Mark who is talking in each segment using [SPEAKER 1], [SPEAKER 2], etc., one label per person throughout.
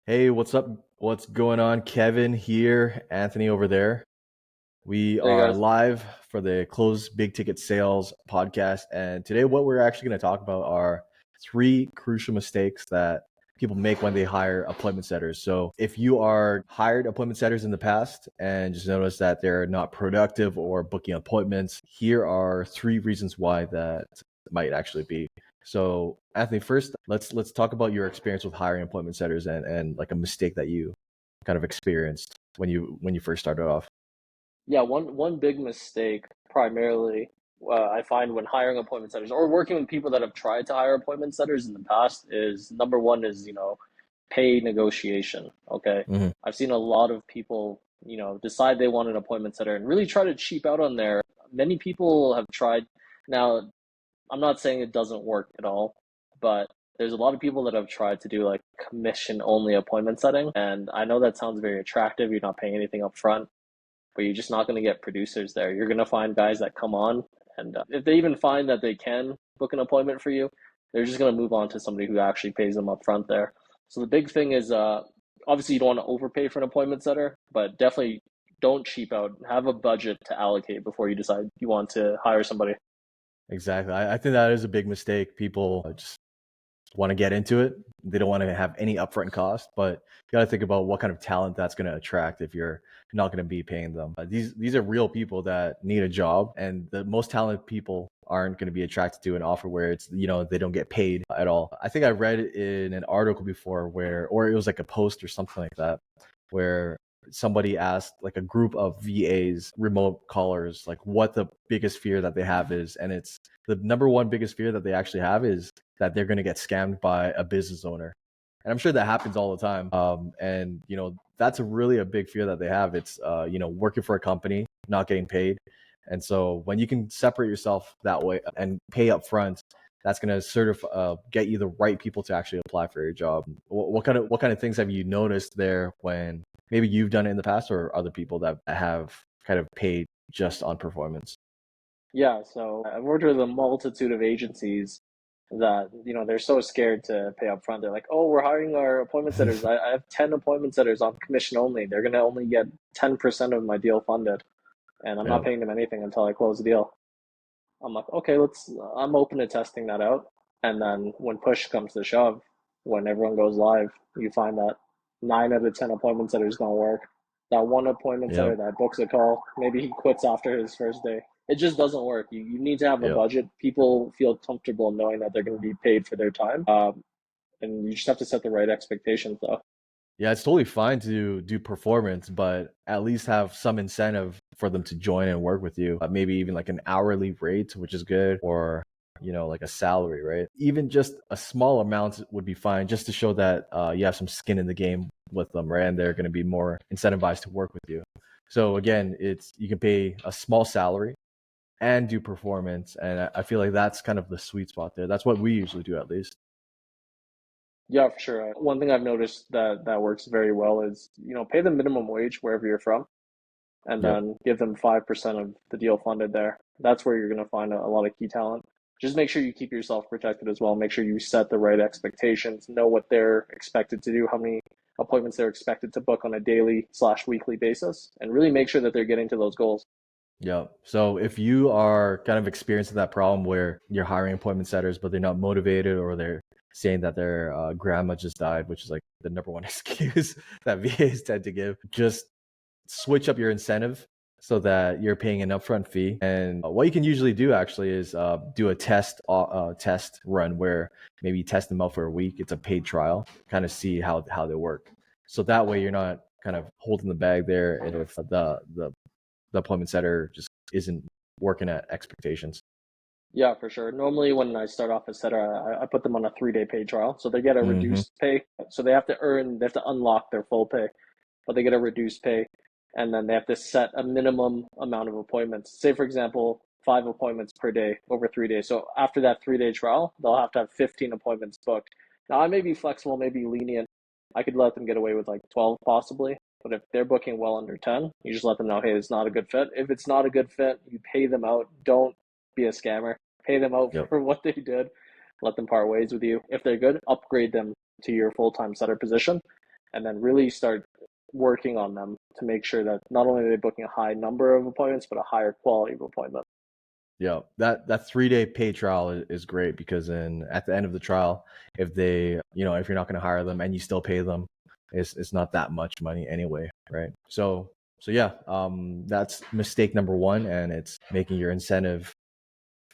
[SPEAKER 1] Hey, what's up? What's going on? Kevin here, Anthony over there. We
[SPEAKER 2] Hey
[SPEAKER 1] are
[SPEAKER 2] guys.
[SPEAKER 1] live for the Close Big Ticket Sales podcast. And today, what we're actually going to talk about are three crucial mistakes that people make when they hire appointment setters. So, if you are hired appointment setters in the past and just notice that they're not productive or booking appointments, here are three reasons why that might actually be. So, Anthony, first, let's talk about your experience with hiring appointment setters and like a mistake that you kind of experienced when you first started off.
[SPEAKER 2] Yeah, one big mistake primarily I find when hiring appointment setters or working with people that have tried to hire appointment setters in the past is number one is, pay negotiation. Okay.
[SPEAKER 1] Hmm.
[SPEAKER 2] I've seen a lot of people, decide they want an appointment setter and really try to cheap out on there. Many people have tried. Now, I'm not saying it doesn't work at all, but there's a lot of people that have tried to do like commission only appointment setting. And I know that sounds very attractive. You're not paying anything up front, but you're just not going to get producers there. You're going to find guys that come on, and if they even find that they can book an appointment for you, they're just going to move on to somebody who actually pays them up front there. So the big thing is, obviously you don't want to overpay for an appointment setter, but definitely don't cheap out. Have a budget to allocate before you decide you want to hire somebody.
[SPEAKER 1] Exactly. I think that is a big mistake. People just want to get into it. They don't want to have any upfront cost, but you got to think about what kind of talent that's going to attract if you're not going to be paying them. These are real people that need a job, and the most talented people aren't going to be attracted to an offer where it's they don't get paid at all. I think I read it in an article before where, or it was like a post or something like that, where somebody asked like a group of VAs, remote callers, like what the biggest fear that they have is, and it's the number one biggest fear that they actually have is that they're going to get scammed by a business owner. And I'm sure that happens all the time. And that's really a big fear that they have. It's working for a company, not getting paid. And so when you can separate yourself that way and pay up front, that's going to sort of get you the right people to actually apply for your job. What kind of things have you noticed there when maybe you've done it in the past or other people that have kind of paid just on performance?
[SPEAKER 2] Yeah, so I've worked with a multitude of agencies that, they're so scared to pay up front. They're like, oh, we're hiring our appointment setters. I have 10 appointment setters on commission only. They're going to only get 10% of my deal funded, and I'm not
[SPEAKER 1] Yeah.
[SPEAKER 2] paying them anything until I close the deal. I'm like, okay, I'm open to testing that out. And then when push comes to shove, when everyone goes live, you find that 9 out of 10 appointment setters don't work. That one appointment
[SPEAKER 1] Yeah.
[SPEAKER 2] setter that books a call, maybe he quits after his first day. It just doesn't work. You need to have a
[SPEAKER 1] Yeah.
[SPEAKER 2] budget. People feel comfortable knowing that they're going to be paid for their time. And you just have to set the right expectations, though.
[SPEAKER 1] Yeah, it's totally fine to do performance, but at least have some incentive for them to join and work with you. Maybe even like an hourly rate, which is good, or like a salary, right? Even just a small amount would be fine, just to show that you have some skin in the game with them, right? And they're going to be more incentivized to work with you. So again, it's you can pay a small salary and do performance, and I feel like that's kind of the sweet spot there. That's what we usually do, at least.
[SPEAKER 2] Yeah, for sure. One thing I've noticed that works very well is, pay the minimum wage wherever you're from, and
[SPEAKER 1] Yep.
[SPEAKER 2] then give them 5% of the deal funded there. That's where you're going to find a lot of key talent. Just make sure you keep yourself protected as well. Make sure you set the right expectations, know what they're expected to do, how many appointments they're expected to book on a daily/weekly basis, and really make sure that they're getting to those goals.
[SPEAKER 1] Yeah. So if you are kind of experiencing that problem where you're hiring appointment setters, but they're not motivated or they're saying that their grandma just died, which is like the number one excuse that VAs tend to give, just switch up your incentive so that you're paying an upfront fee. And what you can usually do actually is do a test run where maybe you test them out for a week. It's a paid trial, kind of see how they work. So that way you're not kind of holding the bag there, and if the appointment setter just isn't working at expectations.
[SPEAKER 2] Yeah, for sure. Normally, when I start off as setter, I put them on a 3-day paid trial, so they get a
[SPEAKER 1] Hmm.
[SPEAKER 2] reduced pay. So they have to unlock their full pay, but they get a reduced pay, and then they have to set a minimum amount of appointments. Say, for example, 5 appointments per day over 3 days. So after that 3-day trial, they'll have to have 15 appointments booked. Now, I may be flexible, maybe lenient. I could let them get away with like 12 possibly, but if they're booking well under 10, you just let them know, hey, it's not a good fit. If it's not a good fit, you pay them out. Don't be a scammer. Pay them out
[SPEAKER 1] Yep.
[SPEAKER 2] for what they did. Let them part ways with you. If they're good, upgrade them to your full time setter position, and then really start working on them to make sure that not only are they booking a high number of appointments, but a higher quality of appointment.
[SPEAKER 1] Yeah, that 3 day paid trial is great because then at the end of the trial, if they, if you're not going to hire them and you still pay them, it's not that much money anyway, right? So yeah, that's mistake number one, and it's making your incentive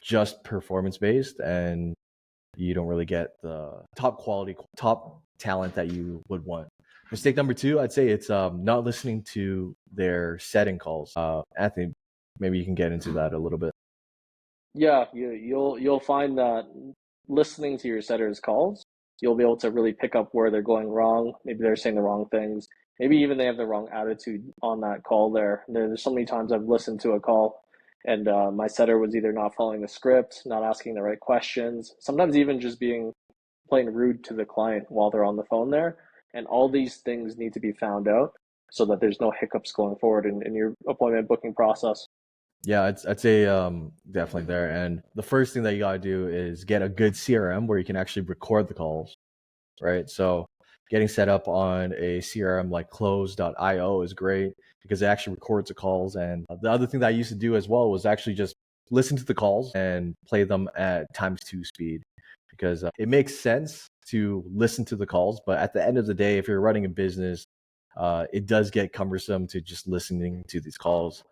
[SPEAKER 1] just performance based, and you don't really get the top quality, top talent that you would want. Mistake number two, I'd say it's not listening to their setting calls. Anthony, maybe you can get into that a little bit.
[SPEAKER 2] Yeah, you'll find that listening to your setter's calls, you'll be able to really pick up where they're going wrong. Maybe they're saying the wrong things. Maybe even they have the wrong attitude on that call there. There's so many times I've listened to a call and my setter was either not following the script, not asking the right questions, sometimes even just being plain rude to the client while they're on the phone there. And all these things need to be found out so that there's no hiccups going forward in your appointment booking process.
[SPEAKER 1] Yeah, I'd say definitely there. And the first thing that you gotta do is get a good CRM where you can actually record the calls, right? So getting set up on a CRM like Close.io is great because it actually records the calls. And the other thing that I used to do as well was actually just listen to the calls and play them at times two speed because it makes sense to listen to the calls. But at the end of the day, if you're running a business, it does get cumbersome to just listening to these calls.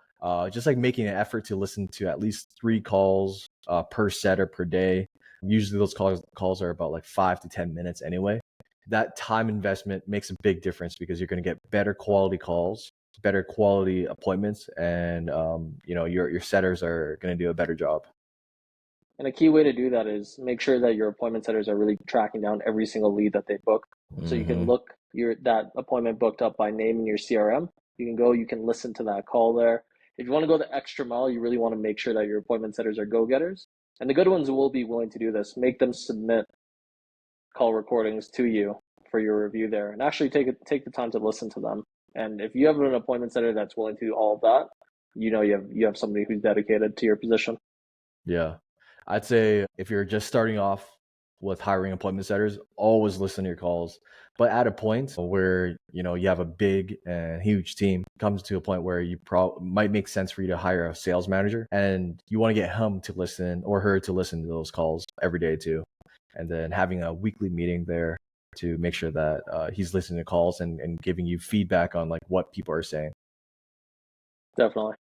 [SPEAKER 1] Just like making an effort to listen to at least 3 calls per setter per day. Usually those calls are about like 5 to 10 minutes anyway. That time investment makes a big difference because you're going to get better quality calls, better quality appointments, and your setters are going to do a better job.
[SPEAKER 2] And a key way to do that is make sure that your appointment setters are really tracking down every single lead that they book. So you can
[SPEAKER 1] Hmm.
[SPEAKER 2] look your that appointment booked up by name in your CRM. You can listen to that call there. If you want to go the extra mile, you really want to make sure that your appointment setters are go-getters. And the good ones will be willing to do this. Make them submit call recordings to you for your review there, and actually take the time to listen to them. And if you have an appointment setter that's willing to do all of that, you have somebody who's dedicated to your position.
[SPEAKER 1] Yeah. I'd say if you're just starting off with hiring appointment setters, always listen to your calls. But at a point where, you have a big and huge team, comes to a point where you might make sense for you to hire a sales manager and you want to get him to listen or her to listen to those calls every day too. And then having a weekly meeting there to make sure that he's listening to calls and giving you feedback on like what people are saying.
[SPEAKER 2] Definitely.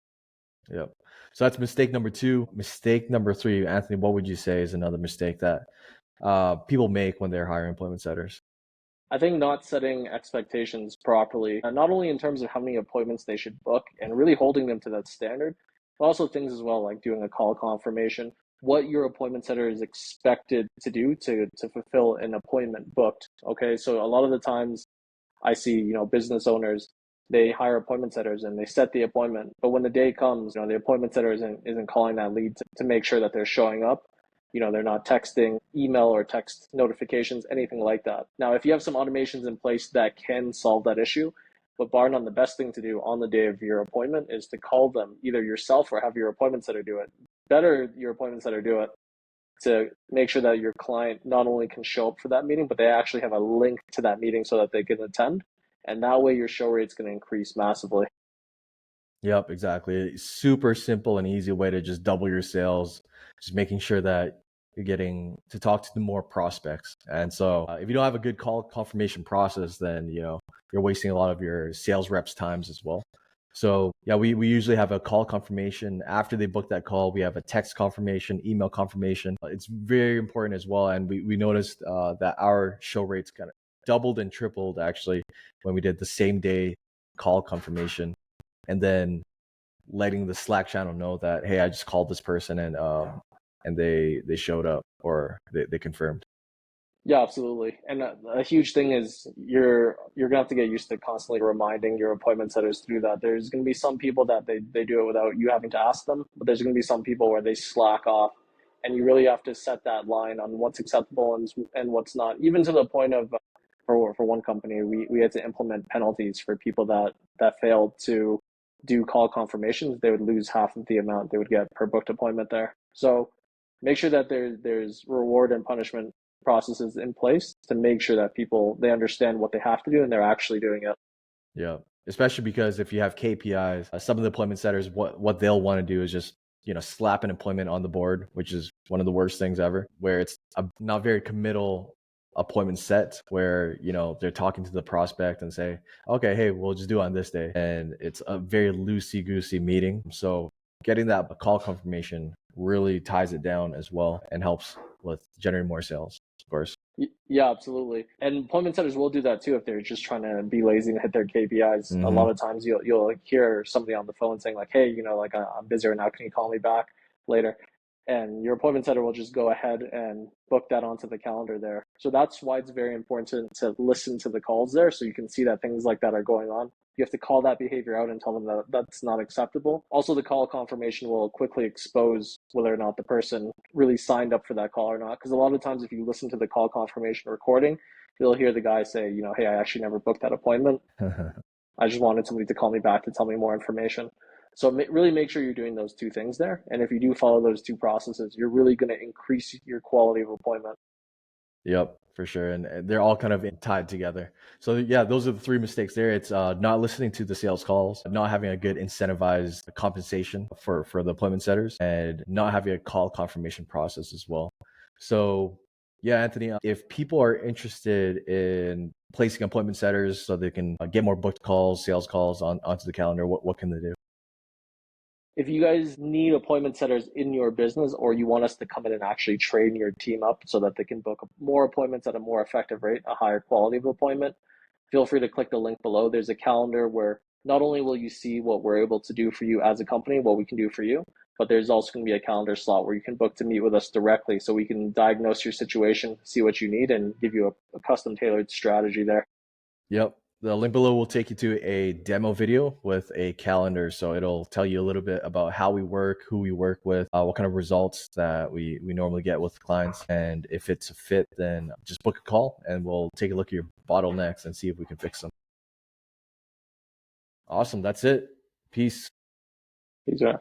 [SPEAKER 1] Yep. So that's mistake number two. Mistake number three, Anthony, what would you say is another mistake that people make when they're hiring employment setters?
[SPEAKER 2] I think not setting expectations properly, not only in terms of how many appointments they should book and really holding them to that standard, but also things as well like doing a call confirmation, what your appointment setter is expected to do to fulfill an appointment booked. Okay, so a lot of the times I see, business owners, they hire appointment setters and they set the appointment, but when the day comes, the appointment setter isn't calling that lead to make sure that they're showing up. They're not texting, email or text notifications, anything like that. Now, if you have some automations in place that can solve that issue, but bar none, the best thing to do on the day of your appointment is to call them either yourself or have your appointment setter do it. Better your appointment setter do it to make sure that your client not only can show up for that meeting, but they actually have a link to that meeting so that they can attend. And that way your show rate's going to increase massively.
[SPEAKER 1] Yep, exactly. Super simple and easy way to just double your sales, just making sure that you're getting to talk to more prospects. And so if you don't have a good call confirmation process, then, you're wasting a lot of your sales reps' times as well. So yeah, we usually have a call confirmation. After they book that call, we have a text confirmation, email confirmation. It's very important as well. And we noticed that our show rates kind of doubled and tripled actually when we did the same day call confirmation and then letting the Slack channel know that, hey, I just called this person and they showed up or they confirmed.
[SPEAKER 2] Yeah, absolutely. And a huge thing is you're gonna have to get used to constantly reminding your appointment setters to do that. There's gonna be some people that they do it without you having to ask them, but there's gonna be some people where they slack off, and you really have to set that line on what's acceptable and what's not. Even to the point of for one company, we had to implement penalties for people that failed to do call confirmations. They would lose half of the amount they would get per booked appointment there. So make sure that there's reward and punishment processes in place to make sure that people, they understand what they have to do and they're actually doing it.
[SPEAKER 1] Yeah, especially because if you have KPIs, some of the appointment setters, what they'll want to do is just slap an appointment on the board, which is one of the worst things ever. Where it's a not very committal appointment set, where they're talking to the prospect and say, okay, hey, we'll just do it on this day, and it's a very loosey goosey meeting. So getting that call confirmation really ties it down as well and helps with generating more sales, of course.
[SPEAKER 2] Yeah, absolutely. And appointment setters will do that too if they're just trying to be lazy and hit their KPIs. A lot of times you'll hear somebody on the phone saying like, "Hey, like I'm busy right now. Can you call me back later?" And your appointment setter will just go ahead and book that onto the calendar there. So that's why it's very important to listen to the calls there, so you can see that things like that are going on. You have to call that behavior out and tell them that that's not acceptable. Also, the call confirmation will quickly expose whether or not the person really signed up for that call or not. Because a lot of times, if you listen to the call confirmation recording, you'll hear the guy say, "Hey, I actually never booked that appointment. I just wanted somebody to call me back to tell me more information." So really make sure you're doing those two things there. And if you do follow those two processes, you're really going to increase your quality of appointment.
[SPEAKER 1] Yep, for sure. And they're all kind of tied together. So yeah, those are the three mistakes there. It's not listening to the sales calls, not having a good incentivized compensation for the appointment setters, and not having a call confirmation process as well. So yeah, Anthony, if people are interested in placing appointment setters so they can get more booked calls, sales calls onto the calendar, what can they do?
[SPEAKER 2] If you guys need appointment setters in your business, or you want us to come in and actually train your team up so that they can book more appointments at a more effective rate, a higher quality of appointment, feel free to click the link below. There's a calendar where not only will you see what we're able to do for you as a company, what we can do for you, but there's also going to be a calendar slot where you can book to meet with us directly, so we can diagnose your situation, see what you need, and give you a custom tailored strategy there.
[SPEAKER 1] Yep. The link below will take you to a demo video with a calendar. So it'll tell you a little bit about how we work, who we work with, what kind of results that we normally get with clients. And if it's a fit, then just book a call and we'll take a look at your bottlenecks and see if we can fix them. Awesome. That's it. Peace.
[SPEAKER 2] These are